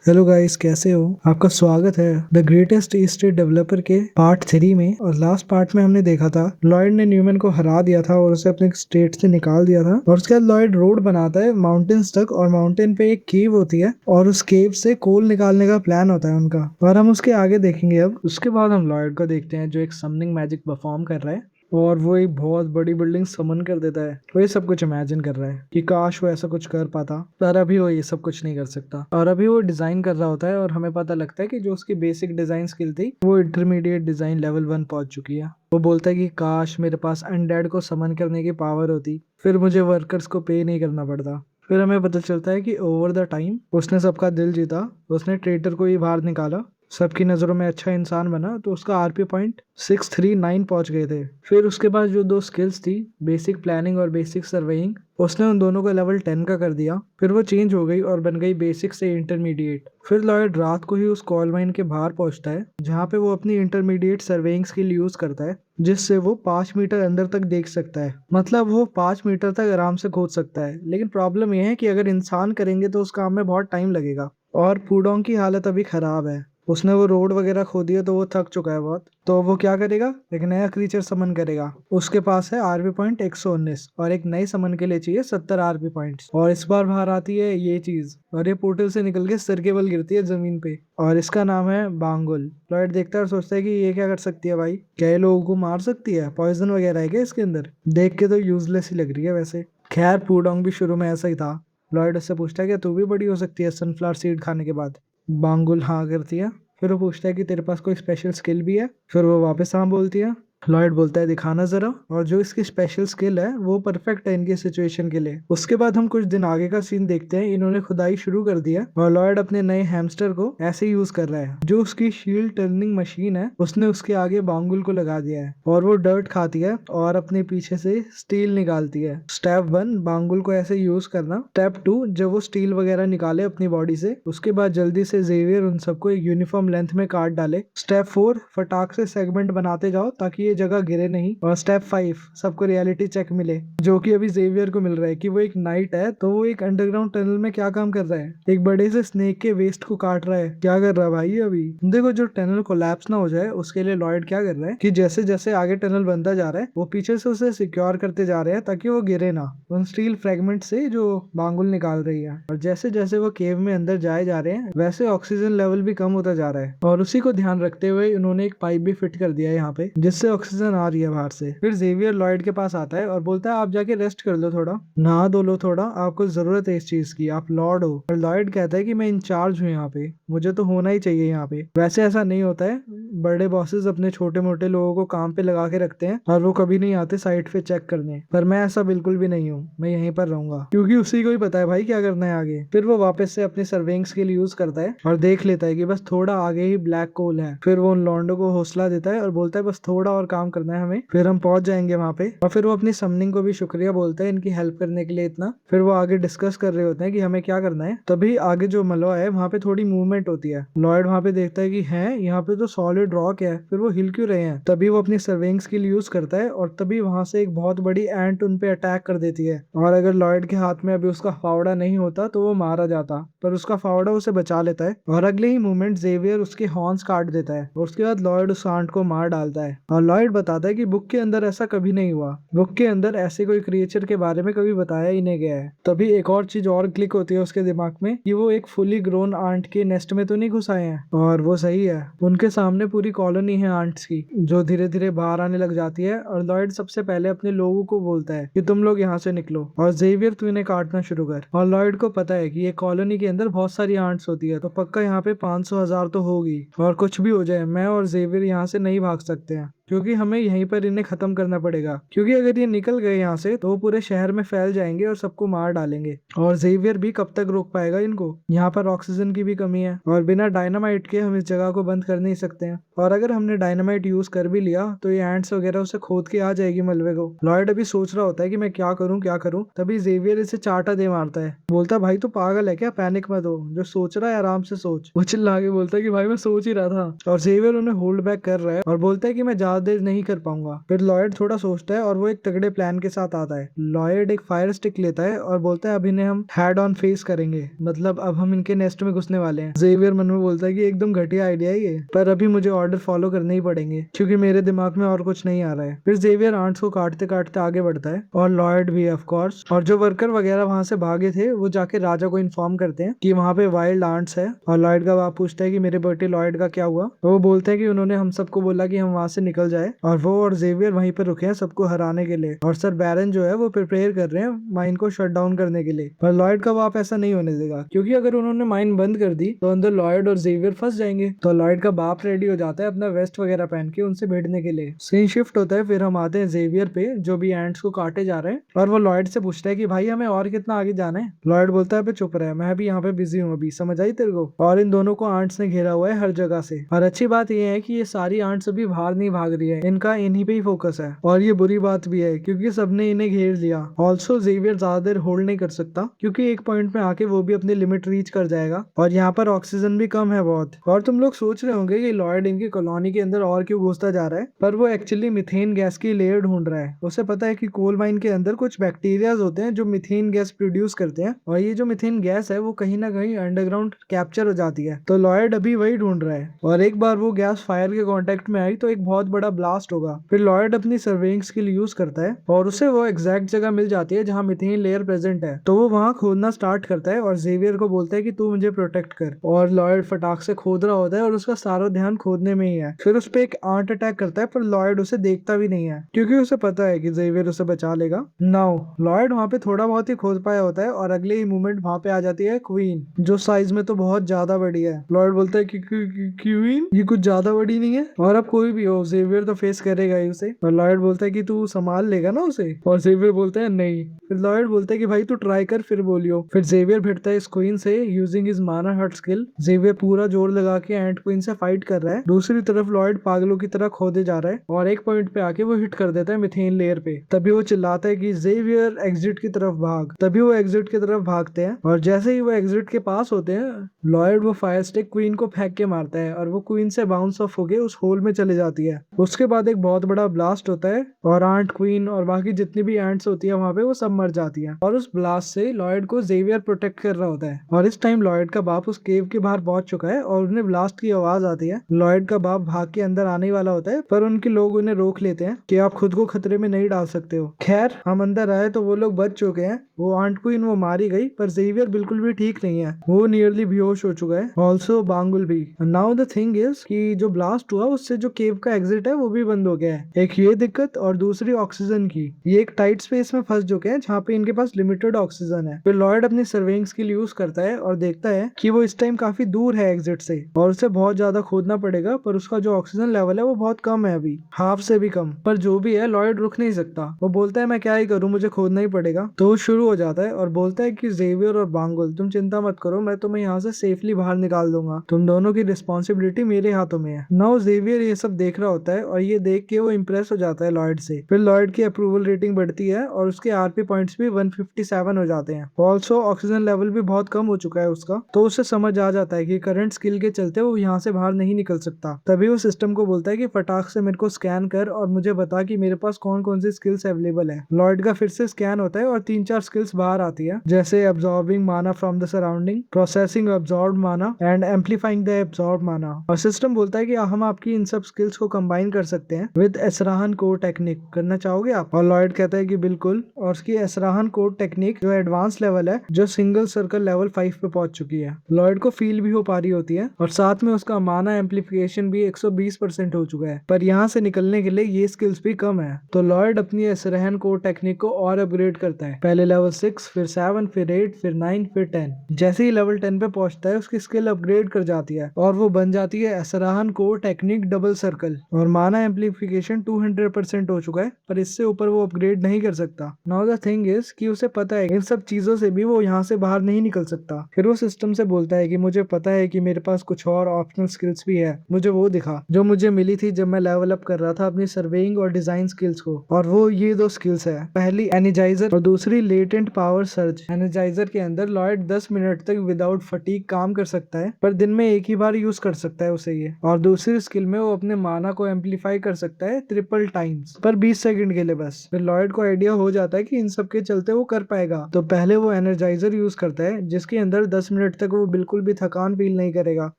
Hello guys, कैसे हो? आपका स्वागत है द ग्रेटेस्ट ईस्टेट डेवलपर के पार्ट 3 में। और लास्ट पार्ट में हमने देखा था लॉयड ने न्यूमैन को हरा दिया था और उसे अपने स्टेट से निकाल दिया था। और उसके बाद लॉयड रोड बनाता है माउंटेन्स तक, और माउंटेन पे एक केव होती है और उस केव से कोल निकालने का प्लान होता है उनका, और हम उसके आगे देखेंगे। अब उसके बाद हम लॉयड को देखते हैं जो एक समनिंग मैजिक परफॉर्म कर रहा है, और वो एक बहुत बड़ी बिल्डिंग समन कर देता है। वो ये सब कुछ इमेजिन कर रहा है कि काश वो ऐसा कुछ कर पाता, पर अभी वो ये सब कुछ नहीं कर सकता। और अभी वो डिजाइन कर रहा होता है और हमें पता लगता है कि जो उसकी बेसिक डिजाइन स्किल थी वो इंटरमीडिएट डिजाइन लेवल 1 पहुंच चुकी है। वो बोलता है कि काश मेरे पास अनडेड को समन करने की पावर होती, फिर मुझे वर्कर्स को पे नहीं करना पड़ता। फिर हमें पता चलता है कि ओवर द टाइम उसने सबका दिल जीता, उसने ट्रेटर को ही बाहर निकाला, सबकी नजरों में अच्छा इंसान बना, तो उसका आरपी पॉइंट 639 पहुंच गए थे। फिर उसके पास जो दो स्किल्स थी, बेसिक प्लानिंग और बेसिक सर्वेइंग, उसने उन दोनों को लेवल 10 का कर दिया। फिर वो चेंज हो गई और बन गई बेसिक से इंटरमीडिएट। फिर लॉयड रात को ही उस कॉल माइन के बाहर पहुंचता है जहाँ पे वो अपनी इंटरमीडिएट सर्वेइंग स्किल यूज करता है, जिससे वो 5 मीटर अंदर तक देख सकता है। मतलब वो 5 मीटर तक आराम से खोद सकता है। लेकिन प्रॉब्लम यह है कि अगर इंसान करेंगे तो उस काम में बहुत टाइम लगेगा, और पूडोंग की हालत अभी खराब है। उसने वो रोड वगैरह खोदी है तो वो थक चुका है बहुत। तो वो क्या करेगा, एक नया क्रीचर समन करेगा। उसके पास है आरपी पॉइंट 119, और एक नई समन के लिए चाहिए 70 आरपी पॉइंट्स। और इस बार बाहर आती है ये चीज, और ये पोर्टल से निकल के सिर के बल गिरती है जमीन पे, और इसका नाम है बांगुल। लॉयड देखता है और सोचता है कि ये क्या कर सकती है भाई, क्या ये लोगों को मार सकती है? पॉइजन वगैरह है क्या इसके अंदर? देख के तो यूजलेस ही लग रही है वैसे। खैर पूडोंग भी शुरू में ऐसा ही था। लॉयड उससे पूछता है कि तू भी बड़ी हो सकती है सनफ्लावर सीड खाने के बाद? बांगुल हाँ करती है। फिर वो पूछता है कि तेरे पास कोई स्पेशल स्किल भी है? फिर वो वापस हाँ बोलती है। लॉयड बोलता है दिखाना जरा, और जो इसकी स्पेशल स्किल है वो परफेक्ट है इनकी सिचुएशन के लिए। उसके बाद हम कुछ दिन आगे का सीन देखते हैं। इन्होंने खुदाई शुरू कर दिया और लॉयड अपने नए हैमस्टर को ऐसे यूज कर रहा है। जो उसकी शील्ड टर्निंग मशीन है उसने उसके आगे बांगुल को लगा दिया है, और वो डर्ट खाती है और अपने पीछे से स्टील निकालती है। स्टेप 1 बांगुल को ऐसे यूज करना। स्टेप 2 जब वो स्टील वगैरह निकाले अपनी बॉडी से, उसके बाद जल्दी से जेवियर उन सबको एक यूनिफॉर्म लेंथ में काट डाले। स्टेप 4 फटाक से सेगमेंट बनाते जाओ ताकि ये जगह गिरे नहीं। और स्टेप 5 सबको रियलिटी चेक मिले, जो कि अभी जेवियर को मिल रहा है कि वो एक नाइट है तो वो एक अंडरग्राउंड टनल में क्या काम कर रहा है, एक बड़े से स्नेक के वेस्ट को काट रहा है। क्या कर रहा है भाई अभी? देखो, जो टनल कोलैप्स ना हो जाए उसके लिए लॉयड क्या कर रहा है कि जैसे जैसे आगे टनल बनता जा रहा है वो पीछे से उसे सिक्योर करते जा रहे हैं ताकि वो गिरे ना उन स्टील फ्रेगमेंट से जो बांगुल निकाल रही है। और जैसे जैसे वो केव में अंदर जाए जा रहे हैं वैसे ऑक्सीजन लेवल भी कम होता जा रहा है, और उसी को ध्यान रखते हुए उन्होंने एक पाइप भी फिट कर दिया है यहाँ पे, जिससे ऑक्सीजन आ रही है बाहर से। फिर जेवियर लॉयड के पास आता है और बोलता है आप जाके रेस्ट कर लो, थोड़ा नहा धो लो, थोड़ा आपको जरूरत है इस चीज की, आप लॉर्ड हो। और लॉयड कहता है कि मैं इंचार्ज हूँ यहाँ पे, मुझे तो होना ही चाहिए यहाँ पे। वैसे ऐसा नहीं होता है, बड़े बॉसेस अपने छोटे मोटे लोगों को काम पे लगा के रखते हैं और वो कभी नहीं आते साइट पे चेक करने, पर मैं ऐसा बिल्कुल भी नहीं हूँ। मैं यहीं पर रहूंगा क्योंकि उसी को ही पता है भाई क्या करना है आगे। फिर वो वापस से अपनी सर्वेइंग स्किल यूज करता है और देख लेता है कि बस थोड़ा आगे ही ब्लैक कोल है। फिर वो उन लॉन्डो को हौसला देता है और बोलता है बस थोड़ा और काम करना है हमें, फिर हम पहुंच जाएंगे वहां पे। और फिर वो अपनी समनिंग को भी शुक्रिया बोलता है इनकी हेल्प करने के लिए इतना। फिर वो आगे डिस्कस कर रहे होते हैं कि हमें क्या करना है। तभी आगे जो मलवा है वहां पे थोड़ी मूवमेंट होती है। लॉयड वहां पे देखता है कि है यहाँ पे तो सॉलिड रॉक है, फिर वो हिल क्यों रहे हैं? तभी वो अपनी सर्वेइंग स्किल यूज करता है और तभी वहां से एक बहुत बड़ी एंट उन पे अटैक कर देती है। और अगर लॉयड के हाथ में अभी उसका फावड़ा नहीं होता तो वो मारा जाता, पर उसका फावड़ा उसे बचा लेता है। और अगले ही मोमेंट जेवियर उसके हॉर्न्स काट देता है और उसके बाद लॉयड उस आंट को मार डालता है। और लॉयड बताता है कि बुक के अंदर ऐसा कभी नहीं हुआ, बुक के अंदर ऐसे कोई क्रिएचर के बारे में कभी बताया ही नहीं गया है। तभी एक और चीज और क्लिक होती है उसके दिमाग में कि वो एक फुली ग्रोन आंट के नेस्ट में तो नहीं घुस आए हैं। और वो सही है, उनके सामने पूरी कॉलोनी है आंट्स की जो धीरे धीरे बाहर आने लग जाती है। और लॉयड सबसे पहले अपने लोगों को बोलता है कि तुम लोग यहाँ से निकलो और जेवियर तू इन्हें काटना शुरू कर। और लॉयड को पता है कि ये कॉलोनी के अंदर बहुत सारी आंट्स होती है, तो पक्का यहाँ पे 500,000 तो होगी। और कुछ भी हो जाए मैं और जेवियर यहाँ से नहीं भाग सकते हैं, क्योंकि हमें यहीं पर इन्हें खत्म करना पड़ेगा। क्योंकि अगर ये निकल गए यहाँ से तो वो पूरे शहर में फैल जाएंगे और सबको मार डालेंगे। और जेवियर भी कब तक रोक पाएगा इनको? यहाँ पर ऑक्सीजन की भी कमी है और बिना डायनामाइट के हम इस जगह को बंद कर नहीं सकते हैं। और अगर हमने डायनामाइट यूज कर भी लिया तो ये एंट्स वगैरह उसे खोद के आ जाएगी मलबे को। लॉयड अभी सोच रहा होता है कि मैं क्या करूँ क्या करूँ, तभी जेवियर इसे चाटा दे मारता है। बोलता है भाई तू पागल है क्या, पैनिक मत हो, जो सोच रहा है आराम से सोच। वो चिल्ला के बोलता है कि भाई मैं सोच ही रहा था। और जेवियर उन्हें होल्ड बैक कर रहा है और बोलता है कि मैं ज्यादा देर नहीं कर पाऊंगा। फिर लॉयड थोड़ा सोचता है और वो एक तगड़े प्लान के साथ आता है। लॉयड एक फायर स्टिक लेता है और बोलता है अब इन्हें हम हेड ऑन फेस करेंगे, मतलब अब हम इनके नेस्ट में घुसने वाले हैं। जेवियर मन में बोलता है कि एकदम घटिया आइडिया है ये, पर अभी मुझे ऑर्डर फॉलो करने ही पड़ेंगे क्योंकि मेरे दिमाग में और कुछ नहीं आ रहा है। फिर जेवियर आंट्स को काटते काटते आगे बढ़ता है और लॉयड भी ऑफ कोर्स, और जो वर्कर वगैरह वहां से भागे थे वो जाके राजा को इन्फॉर्म करते हैं कि वहां पे वाइल्ड आंट्स है। और लॉयड का बाप पूछता है कि मेरे बेटे लॉयड का क्या हुआ। तो वो बोलते हैं कि उन्होंने हम सबको बोला कि हम वहां से निकल जाए, और वो और जेवियर वहीं पर रुके हैं सबको हराने के लिए। और सर बैरन जो है वो प्रिपेयर कर रहे हैं माइन को शट डाउन करने के लिए। पर लॉयड का बाप ऐसा नहीं होने देगा, क्योंकि अगर उन्होंने माइन बंद कर दी तो अंदर लॉयड और जेवियर फंस जाएंगे। तो लॉयड का बाप रेडी हो जाता है अपना वेस्ट वगैरह पहन के उनसे भिड़ने के लिए। सीन शिफ्ट होता है, फिर हम आते हैं जेवियर पे जो भी एंट्स को काटे जा रहे हैं, और वो लॉयड से पूछता है कि भाई हमें और कितना आगे जाना है। लॉयड बोलता है चुप रहे, मैं भी यहाँ पे बिजी हूँ अभी, समझ आई तेरे को। और इन दोनों को आंट्स ने घेरा हुआ है हर जगह से। और अच्छी बात यह है कि ये सारी आंट्स अभी बाहर नहीं भाग रही है, इनका इन्हीं पे ही फोकस है। और ये बुरी बात भी है क्योंकि सबने इन्हें घेर लिया। ऑल्सो जेवियर ज्यादा देर होल्ड नहीं कर सकता क्योंकि एक पॉइंट में आके वो भी अपनी लिमिट रीच कर जाएगा, और यहाँ पर ऑक्सीजन भी कम है बहुत। और तुम लोग सोच रहे होंगे कि लॉयड इनकी कॉलोनी के अंदर और क्यों घुसता जा रहा है, पर वो एक्चुअली मिथेन गैस की लेयर ढूंढ रहा है। उसे पता है कि कोल माइन के अंदर कुछ बैक्टीरिया होते हैं जो मिथेन गैस प्रोड्यूस करते हैं, और ये जो मिथेन गैस है वो कहीं ना कहीं अंडरग्राउंड कैप्चर हो जाती है। तो लॉयड अभी वही ढूंढ रहा है, और एक बार वो गैस फायर के कांटेक्ट में आई तो एक बहुत बड़ा ब्लास्ट होगा। फिर लॉयड अपनी सर्वेइंग स्किल यूज करता है और उसे वो एग्जैक्ट जगह मिल जाती है जहाँ मिथेन लेयर प्रेजेंट है। तो वो वहां खोदना स्टार्ट करता है और जेवियर को बोलता है कि तू मुझे प्रोटेक्ट कर। और लॉयड फटाक से खोद रहा होता है और उसका सारा ध्यान खोदने में ही है। फिर उस पे एक आंट अटैक करता है, पर लॉयड उसे देखता भी नहीं है क्योंकि उसे पता है कि जेवियर उसे बचा लेगा। नाउ लॉयड वहां पे थोड़ा बहुत ही खोद पाया होता है और अगले ही मोमेंट वहां पे आ जाती है क्वीन, जो साइज में तो बहुत ज्यादा बड़ी है। लॉयड बोलता है कि क्वीन ये कुछ ज्यादा बड़ी नहीं है, और अब कोई भी हो जेवियर तो फेस करेगा ही उसे। और लॉयड बोलता है कि तू संभाल लेगा ना उसे, और जेवियर बोलता है नहीं। फिर लॉयड बोलता है कि भाई तू ट्राई कर फिर बोलियो। फिर जेवियर भिड़ता है इस क्वीन से यूजिंग हिज माना हर्ट स्किल। जेवियर पूरा जोर लगा के एंट क्वीन से फाइट कर रहा है। दूसरी तरफ लॉयड पागलों की तरह खोदे जा रहा है और एक पॉइंट पे आके वो हिट कर देता है मिथेन लेयर पे। तभी वो चिल्लाता है कि जेवियर एग्जिट की तरफ भाग। तभी वो एग्जिट की तरफ भागते हैं, और जैसे ही वो एग्जिट के पास होते हैं लॉयड वो फायर स्टिक क्वीन को फेंक के मारता है और वो क्वीन से बाउंस ऑफ होके उस होल में चले जाती है। उसके बाद एक बहुत बड़ा ब्लास्ट होता है और आंट क्वीन और बाकी जितनी भी एंट्स होती है वहां पे वो सब मर जाती है। और उस ब्लास्ट से लॉयड को जेवियर प्रोटेक्ट कर रहा होता है, और इस टाइम लॉयड का बाप उस केव के बाहर पहुंच चुका है और उन्हें ब्लास्ट की आवाज आती है। लॉयड का बाप भाग के अंदर आने वाला होता है, पर उनके लोग उन्हें रोक लेते हैं कि आप खुद को खतरे में नहीं डाल सकते हो। खैर हम अंदर आए तो वो लोग बच चुके हैं। वो आंट क्वीन वो मारी गई, पर जेवियर बिल्कुल भी ठीक नहीं है, वो नियरली बेहोश हो चुका है। ऑल्सो बांगुल भी। नाउ द थिंग इज कि जो ब्लास्ट हुआ उससे जो केव का एग्जिट है वो भी बंद हो गया है। एक ये दिक्कत, और दूसरी ऑक्सीजन की। ये एक टाइट स्पेस में फंस चुके हैं जहाँ पे इनके पास लिमिटेड ऑक्सीजन है। फिर लॉयड अपनी सर्वेइंग स्किल यूज करता है और देखता है कि वो इस टाइम काफी दूर है एग्जिट से और उसे बहुत ज्यादा खोदना पड़ेगा, पर उसका जो ऑक्सीजन लेवल है वो बहुत कम है, अभी हाफ से भी कम। पर जो भी है लॉयड रुक नहीं सकता। वो बोलता है मैं क्या ही करूं, मुझे खोदना ही पड़ेगा। तो वो शुरू हो जाता है और बोलता है कि जेवियर और बांगुल तुम चिंता मत करो, मैं तुम्हें यहाँ से सेफली बाहर निकाल दूंगा, तुम दोनों की रिस्पॉन्सिबिलिटी मेरे हाथों में है। नाउ जेवियर ये सब देख रहा होता है और ये देख के वो इम्प्रेस हो जाता है लॉयड से। फिर लॉयड की अप्रूवल रेटिंग बढ़ती है और उसके आरपी पॉइंट्स भी 157 हो जाते हैं। ऑल्सो ऑक्सीजन लेवल भी बहुत कम हो चुका है उसका, तो उसे समझ आ जाता है कि करंट स्किल के चलते वो यहाँ से बाहर नहीं निकल सकता। तभी वो सिस्टम को बोलता है कि फटाक से मेरे को स्कैन कर और मुझे बता कि मेरे पास कौन कौन सी स्किल्स अवेलेबल है। लॉयड का फिर से स्कैन होता है और 3-4 स्किल्स बाहर आती है, जैसे अब्सॉर्बिंग माना from the surrounding, processing absorb माना एंड एम्पलीफाइंग द अब्सॉर्ब माना। और सिस्टम बोलता है कि हम आपकी इन सब स्किल्स को कंबाइन कर सकते हैं विद एसराहन कोर टेक्निक। करना चाहोगे आप? और लॉयड कहता है कि बिल्कुल। और उसकी एसराहन कोर टेक्निक जो एडवांस लेवल है, जो सिंगल सर्कल लेवल 5 पे पहुंच चुकी है। लॉयड को फील भी हो पा रही होती है और साथ में उसका माना एम्पलीफिकेशन भी 120% हो चुका है, पर यहाँ से निकलने के लिए ये स्किल्स भी कम है। तो लॉयड अपनी एसराहन कोर टेक्निक को और अपग्रेड करता है, पहले लेवल 6, फिर 7, फिर 8, फिर 9, फिर 10। जैसे ही लेवल 10 पे पहुंचता है उसकी स्किल अपग्रेड कर जाती है और वो बन जाती है एसराहन कोर टेक्निक डबल सर्कल, और माना एम्पलीफिकेशन 200% हो चुका है, पर इससे ऊपर वो अपग्रेड नहीं कर सकता। नाउ द थिंग इज कि उसे पता है इन सब चीजों से भी वो यहाँ से बाहर नहीं निकल सकता। फिर वो सिस्टम से बोलता है कि मुझे पता है कि मेरे पास कुछ और ऑप्शनल स्किल्स भी है, मुझे वो दिखा जो मुझे मिली थी जब मैं लेवल अप कर रहा था अपनी सर्वेइंग और डिजाइन स्किल्स को। और वो ये 2 स्किल्स है, पहली एनर्जाइजर और दूसरी लेटेंट पावर सर्ज। एनर्जाइजर के अंदर लॉयड 10 मिनट तक विदाउट फटीग काम कर सकता है, पर दिन में एक ही बार यूज कर सकता है उसे ये। और दूसरी स्किल में वो अपने माना को एम्पलीफाई कर सकता है 3 टाइम्स पर 20 सेकंड के लिए बस। फिर लॉयड को आइडिया हो जाता है कि इन सब के चलते वो कर पाएगा। तो पहले वो एनर्जाइजर यूज करता है जिसके अंदर 10 मिनट तक वो बिल्कुल भी थकान फील नहीं करेगा।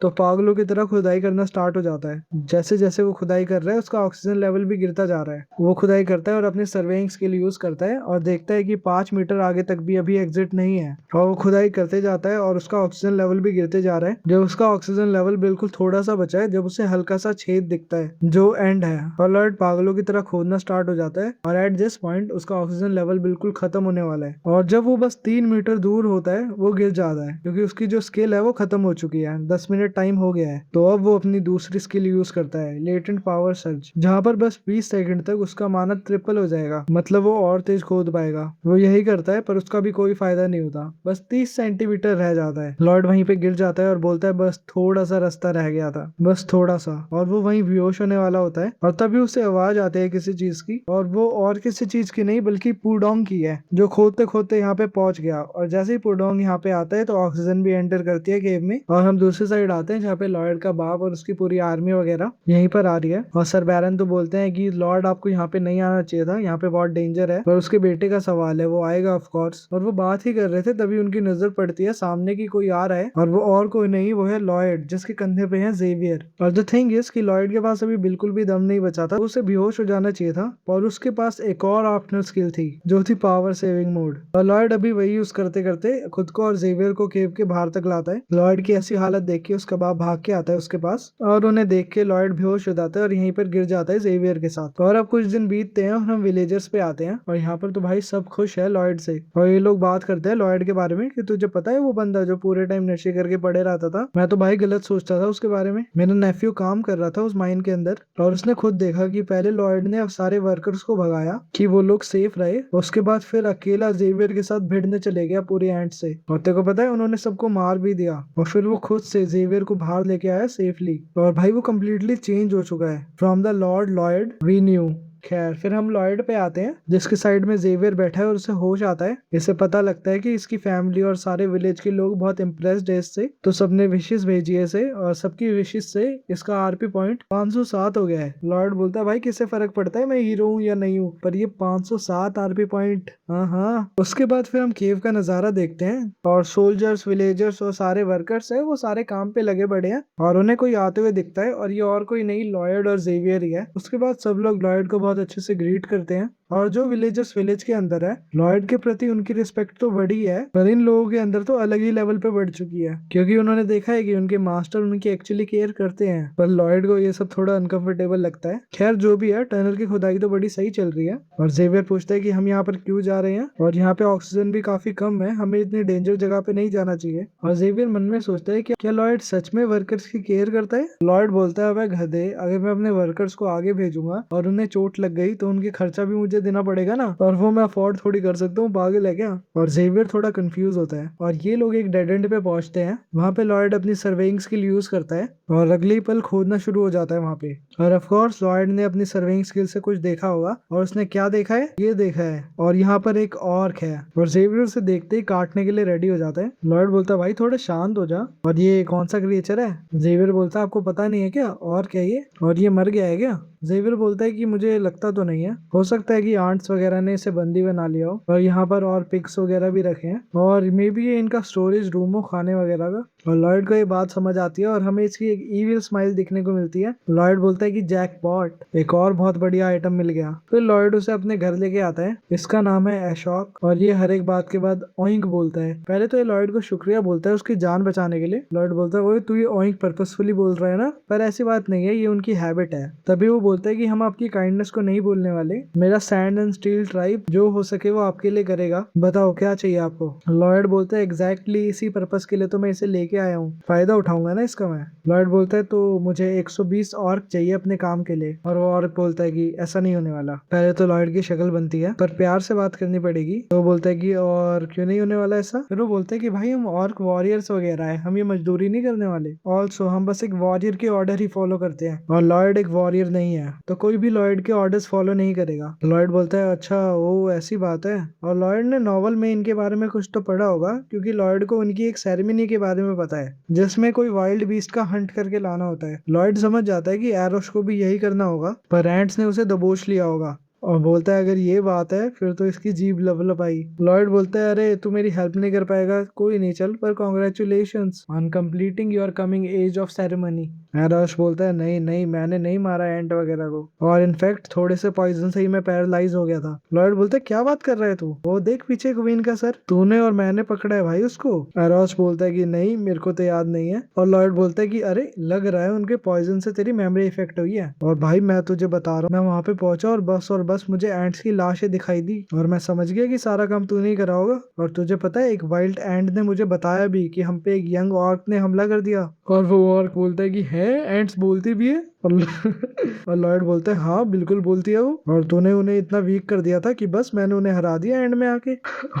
तो पागलों की तरह खुदाई करना स्टार्ट हो जाता है। जैसे जैसे वो खुदाई कर रहा है उसका ऑक्सीजन लेवल भी गिरता जा रहा है। वो खुदाई करता है और अपने सर्वेइंग स्किल यूज करता है और देखता है कि 5 मीटर आगे तक भी अभी एग्जिट नहीं है। और वो खुदाई करते जाता है और उसका ऑक्सीजन लेवल भी गिरते जा रहा है। जब उसका ऑक्सीजन लेवल बिल्कुल थोड़ा सा बचा है, जब उसे हल्का सा छेद दिखता है जो एंड है, और लॉयड पागलों की तरह खोदना स्टार्ट हो जाता है। और एट दिस पॉइंट उसका ऑक्सीजन लेवल बिल्कुल खत्म होने वाला है। और जब वो बस 3 मीटर दूर होता है वो गिर जाता है क्योंकि उसकी जो स्किल है वो खत्म हो चुकी है। 10 मिनट टाइम हो गया है। तो अब वो अपनी दूसरी स्किल यूज करता है, लेटेंट पावर सर्ज, जहाँ पर बस 20 सेकंड तक उसका माना ट्रिपल हो जाएगा। मतलब वो और तेज खोद पाएगा। वो यही करता है पर उसका भी कोई फायदा नहीं होता। बस 30 सेंटीमीटर रह जाता है। लॉर्ड वहीं पे गिर जाता है और बोलता है बस थोड़ा सा रास्ता रह गया था, बस थोड़ा सा। और वो वहीं बेहोश होने वाला होता है। और तभी उसे आवाज आती है किसी चीज की, और वो और किसी चीज की नहीं बल्कि पुडोंग की है, जो खोदते खोदते यहाँ पे पहुंच गया। और जैसे ही पुडोंग यहाँ पे आता है तो ऑक्सीजन भी एंटर करती है केव में। और हम दूसरी साइड आते हैं जहाँ पे लॉर्ड का बाप और उसकी पूरी आर्मी वगैरह यहीं पर आ रही है। और सर बैरन तो बोलते हैं कि लॉर्ड आपको यहाँ पे नहीं आना चाहिए था, यहाँ पे बहुत डेंजर है। पर उसके बेटे का सवाल है, वो आएगा ऑफ कोर्स। और वो बात ही कर रहे थे तभी उनकी नजर पड़ती है सामने की कोई आ रहा है, और वो और कोई नहीं, वो है लॉयड जिसके कंधे पे है जेवियर। और द थिंग इज कि लॉयड के पास अभी बिल्कुल भी दम नहीं बचा था, उसे बेहोश हो जाना चाहिए था। और उसके पास एक और ऑप्शनल स्किल थी जो थी पावर सेविंग मोड। और लॉयड अभी वही यूज करते करते खुद को और जेवियर को केव के बाहर तक लाता है। लॉयड की ऐसी हालत देख के उसका बाप भाग के आता है उसके पास, और उन्हें देख के लॉयड बेहोश हो जाता है और यहीं पर गिर जाता है जेवियर के साथ। और अब कुछ दिन बीतते हैं और हम विलेजर्स पे आते हैं। और यहाँ पर तो भाई सब खुश है लॉयड से, और ये लोग बात करते हैं लॉयड के बारे में कि तुझे पता है वो बंदा जो पूरे टाइम नशे करके पड़े रहता था। मैं तो भाई गलत सोचता था उसके बारे में। मेरा नेफ्यू काम कर रहा था उस माइन के अंदर, और उसने खुद देखा कि पहले लॉयड ने अब सारे वर्कर्स को भगाया कि वो लोग सेफ रहे। उसके बाद फिर अकेला जेवियर के साथ भिड़ने चले गया पूरे एंड से। और तेरे को पता है उन्होंने सबको मार भी दिया, और फिर वो खुद से जेवियर को बाहर लेके आया सेफली। और भाई वो कम्प्लीटली चेंज हो चुका है from the Lord Lloyd we new. खैर फिर हम लॉयड पे आते हैं जिसके साइड में जेवियर बैठा है, और उसे होश आता है। इसे पता लगता है कि इसकी फैमिली और सारे विलेज के लोग बहुत इम्प्रेस्ड है इससे, तो सबने विशेष भेजी है इसे, और सबकी विशेष से इसका आरपी पॉइंट 507 हो गया है। लॉयड बोलता है भाई किससे फर्क पड़ता है मैं हीरो हूँ या नहीं हूँ, पर ये 507 आरपी पॉइंट। हाँ हाँ। उसके बाद फिर हम केव का नजारा देखते हैं, और सोल्जर्स, विलेजर्स और सारे वर्कर्स है वो सारे काम पे लगे पड़े हैं, और उन्हें कोई आते हुए दिखता है, और ये और कोई नहीं लॉयड और जेवियर ही है। उसके बाद सब लोग लॉयड को बहुत अच्छे से ग्रीट करते हैं। और जो विलेजर्स विलेज के अंदर है, लॉयड के प्रति उनकी रिस्पेक्ट तो बढ़ी है, पर इन लोगों के अंदर तो अलग ही लेवल पे बढ़ चुकी है, क्योंकि उन्होंने देखा है कि उनके मास्टर उनकी एक्चुअली केयर करते हैं। पर लॉयड को ये सब थोड़ा अनकंफर्टेबल लगता है। खैर जो भी है, टनल की खुदाई तो बड़ी सही चल रही है। और जेवियर पूछता है कि हम यहाँ पर क्यों जा रहे हैं, और यहाँ पे ऑक्सीजन भी काफी कम है, हमें इतनी डेंजर जगह पे नहीं जाना चाहिए। और जेवियर मन में सोचता है कि क्या लॉयड सच में वर्कर्स की केयर करता है। लॉयड बोलता है, अबे गधे, अगर मैं अपने वर्कर्स को आगे भेजूंगा और उन्हें चोट लग गई तो उनके खर्चा भी मुझे देना पड़ेगा ना, और वो मैं अफोर्ड थोड़ी कर सकता हूँ, पागल है क्या। और जेवियर थोड़ा कंफ्यूज होता है, और ये लोग एक डेड एंड पे पहुंचते हैं। वहां पे लॉयड अपनी सर्वेइंग स्किल यूज करता है, और अगले ही पल खोदना शुरू हो जाता है वहां पे। और ऑफ कोर्स लॉयड ने अपनी सर्वेइंग स्किल से कुछ देखा होगा, और उसने क्या देखा है, ये देखा है। और यहाँ पर एक ऑर्क है, और जेवियर उसे देखते ही काटने के लिए रेडी हो जाता है। लॉयड बोलता है भाई थोड़ा शांत हो जा, और ये कौन सा क्रिएचर है। जेवियर बोलता है आपको पता नहीं है क्या, और क्या ये, और ये मर गया है क्या। जेवियर बोलता है कि मुझे लगता तो नहीं है, हो सकता है कि आंट्स वगैरह ने इसे बंदी बना लिया हो, और यहाँ पर और पिग्स वगैरह भी रखे हैं, और मे बी ये इनका स्टोरेज रूम हो खाने वगैरह का। और लॉयड को ये बात समझ आती है, और हमें इसकी एक ईविल स्माइल दिखने को मिलती है। लॉयड बोलता है कि जैकपॉट, एक और बहुत बढ़िया आइटम मिल गया। फिर लॉयड उसे अपने घर लेके आता है। इसका नाम है एशॉक, और ये हर एक बात के बाद ओइंक बोलता है। पहले तो ये लॉयड को शुक्रिया बोलता है उसकी जान बचाने के लिए। लॉयड बोलता है ओए तू ये ओइंक पर्पसफुली बोल रहा है ना, पर ऐसी बात नहीं है, ये उनकी हैबिट है। तभी वो बोलता है कि हम आपकी काइंडनेस को नहीं भूलने वाले, मेरा सैंड एंड स्टील ट्राइब जो हो सके वो आपके लिए करेगा, बताओ क्या चाहिए आपको। लॉयड बोलता है एग्जैक्टली इसी पर्पस के लिए तो मैं इसे लेके आया हूँ, फायदा उठाऊंगा ना इसका मैं। लॉयड बोलता है तो मुझे 120 ऑर्क चाहिए अपने काम के लिए। और वो ऑर्क बोलता है कि ऐसा नहीं होने वाला। पहले तो लॉयड की शक्ल बनती है, पर प्यार से बात करनी पड़ेगी। तो वो बोलता है कि और क्यों नहीं होने वाला ऐसा। फिर वो बोलता है कि भाई हम ऑर्क वॉरियर्स वगैरह है, हम ये मजदूरी नहीं करने वाले, ऑल्सो हम बस एक वॉरियर के ऑर्डर ही फॉलो करते हैं, और लॉयड एक वॉरियर नहीं है, तो कोई भी लॉयड के ऑर्डर्स फॉलो नहीं करेगा। लॉयड बोलता है अच्छा वो ऐसी बात है। और लॉयड ने नॉवल में इनके बारे में कुछ तो पढ़ा होगा, क्योंकि लॉयड को उनकी एक सेरेमनी के बारे में पता है, जिसमें कोई वाइल्ड बीस्ट का हंट करके लाना होता है। लॉयड समझ जाता है कि एरोश को भी यही करना होगा, पर एंट्स ने उसे दबोच लिया होगा और बोलता है अगर ये बात है फिर तो इसकी जीभ लबलब आई। लॉयड बोलता है अरे तू मेरी हेल्प नहीं कर पाएगा, कोई नहीं चल, पर congratulations on completing your coming of age ceremony. एरोश बोलता है नहीं नहीं, मैंने नहीं मारा एंट वगैरह को, और इनफैक्ट थोड़े से पॉइजन से ही मैं पैरालाइज हो गया था। लॉयड बोलता है क्या बात कर रहा है तू, वो देख पीछे क्वीन का सर, तूने और मैंने पकड़ा है भाई उसको। एरोश बोलता है कि नहीं मेरे को तो याद नहीं है, और लॉयड बोलता है कि अरे लग रहा है उनके पॉइजन से तेरी मेमोरी इफेक्ट हुई है। और भाई मैं तुझे बता रहा हूँ, मैं वहां पे पहुंचा और बस मुझे एंट्स की लाशें दिखाई दी और मैं समझ गया कि सारा काम तूने ही करा होगा। और तुझे पता है एक वाइल्ड एंट ने मुझे बताया भी कि हम पे एक यंग ऑर्क ने हमला कर दिया। और वो ऑर्क बोलता है कि है एंट्स बोलती भी है। और और लॉयड बोलता है हाँ बिल्कुल बोलती है वो, और तूने उन्हें इतना वीक कर दिया था कि बस मैंने उन्हें हरा दिया एंड में आके।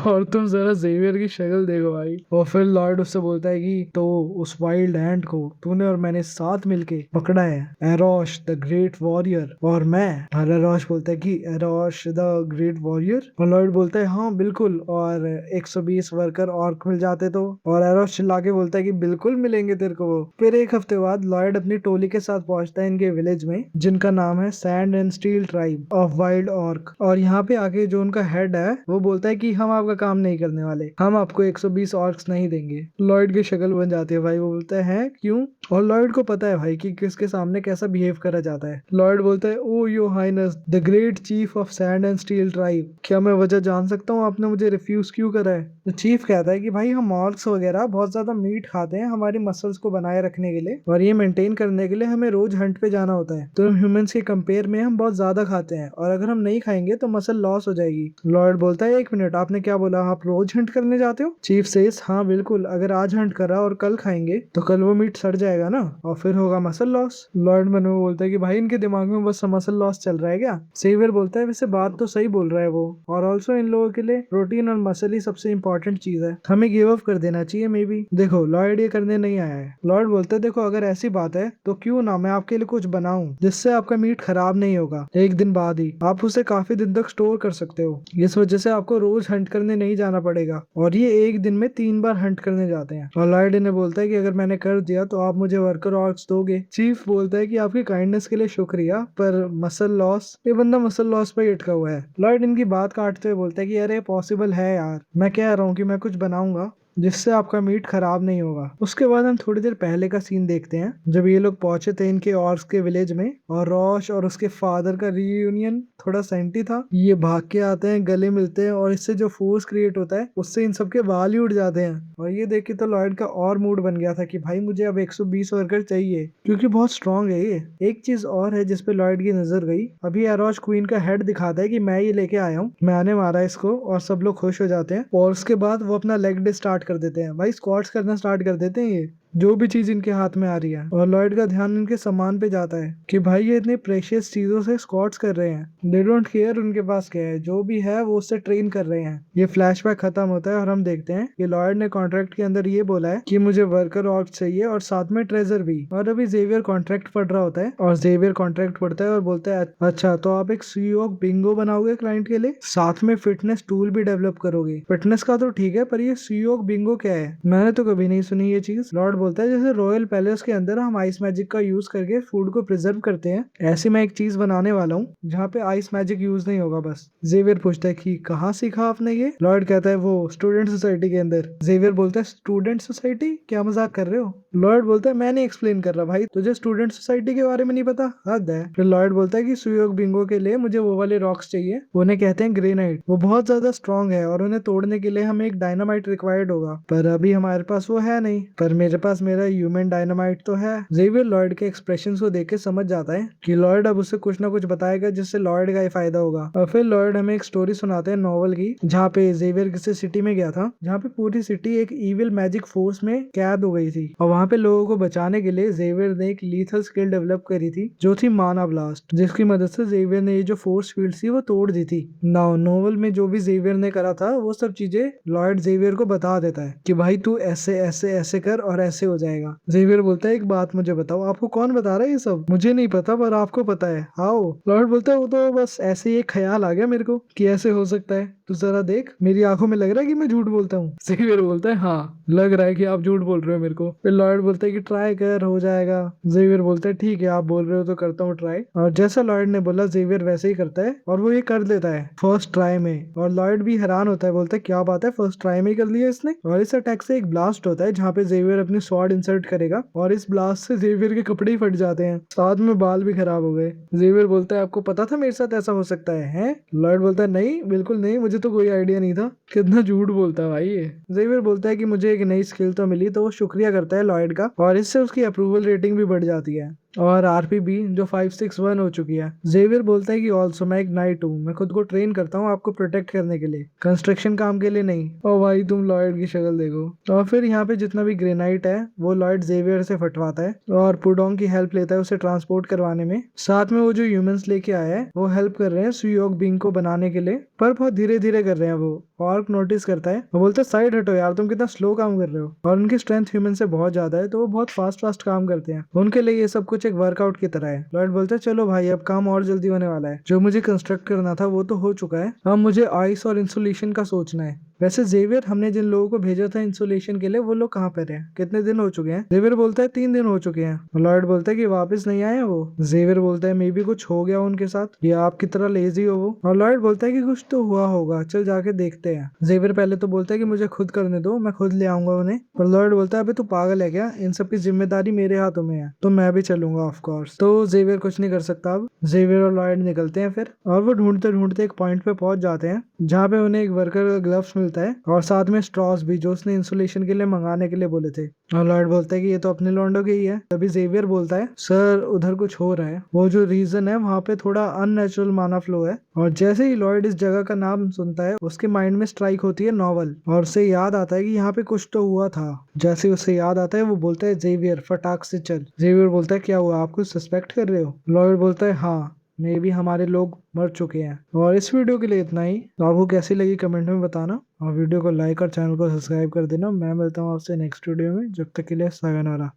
और तुम जरा जेवियर की शक्ल देखो भाई। और फिर लॉयड उससे बोलता है कि तो उस वाइल्ड एंट को तूने और मैंने साथ मिलके पकड़ा है, एरोश द ग्रेट वॉरियर और मैं। और एरोश बोलता है कि एरोश द ग्रेट वॉरियर, और लॉयड बोलता है हाँ बिल्कुल, और 120 वर्कर ऑर्क मिल जाते तो। और एरोश चिल्ला के बोलता है कि बिल्कुल मिलेंगे तेरे को वो। फिर एक हफ्ते बाद लॉयड अपनी टोली के साथ पहुंचता है इनके विलेज में, जिनका नाम है sand and steel tribe of wild orc. और यहाँ पे आके जो उनका हेड है वो बोलता है कि हम आपका काम नहीं करने वाले, हम आपको 120 ऑर्क्स नहीं देंगे। लॉयड की शक्ल बन जाती है भाई, वो बोलता है क्यों। और लॉयड को पता है भाई कि किसके सामने कैसा बिहेव करा जाता है। लॉयड बोलता है oh your highness the great chief of sand and steel tribe, क्या मैं वजह जान सकता हूँ आपने मुझे रिफ्यूज क्यों करा है। तो चीफ कहता है कि भाई हम ऑर्क्स वगैरह बहुत ज्यादा मीट खाते हैं हमारी मसल्स को बनाए रखने के लिए, और ये मेंटेन करने के लिए हमें रोज हंट पे जाना होता है, तो ह्यूमंस के कंपेयर में हम बहुत ज्यादा खाते हैं, और अगर हम नहीं खाएंगे तो मसल लॉस हो जाएगी। लॉयड बोलता है एक मिनट, आपने क्या बोला, आप रोज हंट करने जाते हो। चीफ सेज हाँ बिल्कुल, अगर आज हंट करा और कल खाएंगे तो कल वो मीट सड़ जाएगा ना, और फिर होगा मसल लॉस। लॉयड मन में बोलता है कि भाई इनके दिमाग में बस मसल लॉस चल रहा है क्या। सेवियर बोलता है वैसे बात तो सही बोल रहा है वो, और ऑल्सो इन लोगों के लिए प्रोटीन और मसल ही सबसे इंपॉर्टेंट चीज है, हमें गिव अप कर देना चाहिए मे बी। देखो लॉयड ये करने नहीं आया है। लॉयड बोलते है देखो अगर ऐसी बात है तो क्यों ना मैं आपके लिए कुछ बनाऊं जिससे आपका मीट खराब नहीं होगा, एक दिन बाद ही आप उसे काफी दिन तक स्टोर कर सकते हो, इस वजह से आपको रोज हंट करने नहीं जाना पड़ेगा, और ये एक दिन में 3 बार हंट करने जाते हैं। और लॉयड इन्हें बोलता है कि अगर मैंने कर दिया तो आप मुझे वर्कर ऑर्क्स दोगे। चीफ बोलता है कि आपकी काइंडनेस के लिए शुक्रिया, पर मसल लॉस, ये बंदा मसल लॉस पे ही अटका हुआ है। लॉयड इनकी बात काटते हुए बोलता है कि अरे पॉसिबल है यार, मैं कह रहा हूँ कि मैं कुछ बनाऊंगा जिससे आपका मीट खराब नहीं होगा। उसके बाद हम थोड़ी देर पहले का सीन देखते हैं, जब ये लोग पहुंचे थे इनके ऑर्क्स के विलेज में, और रॉश और उसके फादर का रीयूनियन थोड़ा सेंटी था। ये भाग के आते हैं, गले मिलते हैं, और इससे जो फोर्स क्रिएट होता है उससे इन सबके बाल ही उड़ जाते हैं। और ये देख के तो लॉयड का और मूड बन गया था कि भाई मुझे अब 120 वर्कर चाहिए, क्योंकि बहुत स्ट्रांग है ये। एक चीज और है जिसपे लॉयड की नजर गई, अभी एरोश क्वीन का हेड दिखाता है कि मैं ये लेके आया हूँ, मैंने मारा इसको, और सब लोग खुश हो जाते हैं। और उसके बाद वो अपना लेग डे स्टार्ट कर देते हैं, भाई स्क्वाट्स करना स्टार्ट कर देते हैं ये, जो भी चीज इनके हाथ में आ रही है। और लॉयड का ध्यान इनके सामान पे जाता है कि भाई ये इतने प्रेशियस चीजों से स्क्वाट्स कर रहे हैं, दे डोंट केयर उनके पास क्या है, जो भी है वो उससे ट्रेन कर रहे हैं। ये फ्लैशबैक खत्म होता है और हम देखते हैं कि लॉयड ने कॉन्ट्रैक्ट के अंदर ये बोला है कि मुझे वर्कर ऑर्क्स चाहिए और साथ में ट्रेजर भी। और अभी जेवियर कॉन्ट्रैक्ट पढ़ रहा होता है, और जेवियर कॉन्ट्रैक्ट पढ़ता है और बोलता है अच्छा तो आप एक सीओ बिंगो बनाओगे क्लाइंट के लिए, साथ में फिटनेस टूल भी डेवलप करोगे। फिटनेस का तो ठीक है, पर ये सीओ बिंगो क्या है, मैंने तो कभी नहीं सुनी ये चीज। लॉर्ड बोलता है जैसे रॉयल पैलेस के अंदर हम आइस मैजिक का यूज करके फूड को प्रिजर्व करते हैं, ऐसे मैं एक चीज बनाने वाला हूँ जहाँ पे आइस मैजिक यूज नहीं होगा बस। जेवियर पूछता है कि कहाँ सीखा आपने ये। लॉर्ड कहता है वो स्टूडेंट सोसाइटी के अंदर। जेवियर बोलता है स्टूडेंट सोसाइटी, क्या मजाक कर रहे हो। लॉर्ड बोलता है मैं नहीं एक्सप्लेन कर रहा भाई, तुझे स्टूडेंट सोसाइटी के बारे में नहीं पता, हद है। फिर लॉर्ड बोलता है कि सुयोग बिंगो के लिए मुझे वो वाले रॉक्स चाहिए, उन्हें कहते हैं ग्रेनाइट, वो बहुत ज्यादा स्ट्रॉन्ग है और उन्हें तोड़ने के लिए हमें एक डायनामाइट रिक्वायर्ड होगा, पर अभी हमारे पास वो है नहीं, पर मेरे पास मेरा ह्यूमन डायनामाइट तो है। जेवियर लॉर्ड के एक्सप्रेशन को देख के समझ जाता है कि लॉर्ड अब उसे कुछ ना कुछ बताएगा जिससे लॉर्ड का ही फायदा होगा। और फिर लॉर्ड हमें एक स्टोरी सुनाते हैं नॉवल की, जहाँ पे जेवियर किसी सिटी में गया था जहाँ पे पूरी सिटी एक इविल मैजिक फोर्स में कैद हो गई थी, और वहाँ पे लोगों को बचाने के लिए जेवियर ने एक लीथल स्किल डेवलप करी थी जो थी माना ब्लास्ट, जिसकी मदद से जेवियर ने ये जो फोर्स फील्ड थी वो तोड़ दी थी। नाउ नोवेल में जो भी जेवियर ने करा था वो सब चीजें लॉर्ड जेवियर को बता देता है कि भाई तू ऐसे ऐसे ऐसे कर और ऐसे हो जाएगा। जेवियर बोलता है एक बात मुझे बताओ, आपको कौन बता रहा है ये सब? मुझे नहीं पता पर आपको पता है। हाउ? लॉर्ड बोलता है वो तो बस ऐसे ही एक ख्याल आ गया मेरे को कि ऐसे हो सकता है। तू जरा देख, मेरी आंखों में लग रहा है कि मैं झूठ बोलता हूँ। जेवियर बोलता है हाँ लग रहा है कि आप झूठ बोल रहे हो मेरे को। फिर लॉर्ड बोलता है कि ट्राई कर, हो जाएगा। जेवियर बोलता है ठीक है आप बोल रहे हो तो करता हूँ ट्राई। और जैसा लॉर्ड ने बोला जेवियर वैसे ही करता है और वो ये कर देता है फर्स्ट ट्राई में। और लॉर्ड भी हैरान होता है, बोलता है क्या बात है, फर्स्ट ट्राई में ही कर लिया इसने। और इस अटैक से एक ब्लास्ट होता है जहाँ पे जेवियर अपनी स्वॉर्ड इंसर्ट करेगा और इस ब्लास्ट से जेवियर के कपड़े ही फट जाते हैं, साथ में बाल भी खराब हो गए। जेवियर बोलता है आपको पता था मेरे साथ ऐसा हो सकता है हैं? लॉर्ड बोलता है नहीं बिल्कुल नहीं, मुझे तो कोई आइडिया नहीं था। कितना झूठ बोलता है भाई ये। जेवियर बोलता है कि मुझे एक नई स्किल तो मिली, तो वो शुक्रिया करता है लॉर्ड का और इससे उसकी अप्रूवल रेटिंग भी बढ़ जाती है और आरपीबी जो 561 हो चुकी है। जेवियर बोलता है कि ऑल्सो मैं एक नाइट हूँ, मैं खुद को ट्रेन करता हूँ आपको प्रोटेक्ट करने के लिए, कंस्ट्रक्शन काम के लिए नहीं। ओ भाई तुम लॉयड की शक्ल देखो। और फिर यहाँ पे जितना भी ग्रेनाइट है वो लॉयड जेवियर से फटवाता है और पुडोंग की हेल्प लेता है उसे ट्रांसपोर्ट करवाने में। साथ में वो जो ह्यूमंस लेके आया है वो हेल्प कर रहे हैं सुयोग बिंग को बनाने के लिए, पर बहुत धीरे धीरे कर रहे हैं। वो ऑर्क नोटिस करता है, वो बोलता है साइड हटो यार, तुम कितना स्लो काम कर रहे हो। और उनकी स्ट्रेंथ ह्यूमन से बहुत ज्यादा है तो वो बहुत फास्ट फास्ट काम करते हैं, उनके लिए ये सब कुछ एक वर्कआउट की तरह है। लॉर्ड बोलते हैं चलो भाई अब काम और जल्दी होने वाला है, जो मुझे कंस्ट्रक्ट करना था वो तो हो चुका है, अब मुझे आइस और इंसुलेशन का सोचना है। वैसे जेवियर हमने जिन लोगों को भेजा था इंसुलेशन के लिए वो लोग कहाँ पर हैं, कितने दिन हो चुके हैं? जेवियर बोलता है 3 दिन हो चुके हैं। लॉर्ड बोलता है कि वापस नहीं आए वो। जेवियर बोलता है मे बी कुछ हो गया उनके साथ या आपकी तरह लेजी हो वो। और लॉर्ड बोलता है कि कुछ तो हुआ होगा, चल जाके देखते हैं। जेवियर पहले तो बोलता है कि मुझे खुद करने दो, मैं खुद ले आऊंगा उन्हें। पर लॉर्ड बोलता है अबे तू पागल है क्या, इन सब की जिम्मेदारी मेरे हाथों में है, तो मैं भी चलूंगा ऑफ कोर्स। तो जेवियर कुछ नहीं कर सकता अब। जेवियर और लॉर्ड निकलते हैं फिर और वो ढूंढते ढूंढते एक पॉइंट पे पहुंच जाते हैं जहाँ पे उन्हें एक वर्कर ग्लव्स मिलता है और साथ में स्ट्रॉस भी जो उसने इंसुलेशन के लिए मंगाने के लिए बोले थे। और लॉर्ड बोलता है कि ये तो अपने लॉन्डो के ही है। तभी जेवियर बोलता है सर उधर कुछ हो रहा है, वो जो रीजन है वहाँ पे थोड़ा अननेचुरल माना फ्लो है। और जैसे ही लॉर्ड इस जगह का नाम सुनता है उसके माइंड में स्ट्राइक होती है नॉवल और उसे याद आता है कि यहाँ पे कुछ तो हुआ था। जैसे ही उसे याद आता है वो बोलता है जेवियर फटाक से चल। जेवियर बोलता है क्या हुआ, आप कुछ सस्पेक्ट कर रहे हो? लॉर्ड बोलता है हाँ मे भी हमारे लोग मर चुके हैं। और इस वीडियो के लिए इतना ही। तो आपको कैसी लगी कमेंट में बताना और वीडियो को लाइक और चैनल को सब्सक्राइब कर देना। मैं मिलता हूँ आपसे नेक्स्ट वीडियो में, जब तक के लिए सायोनारा।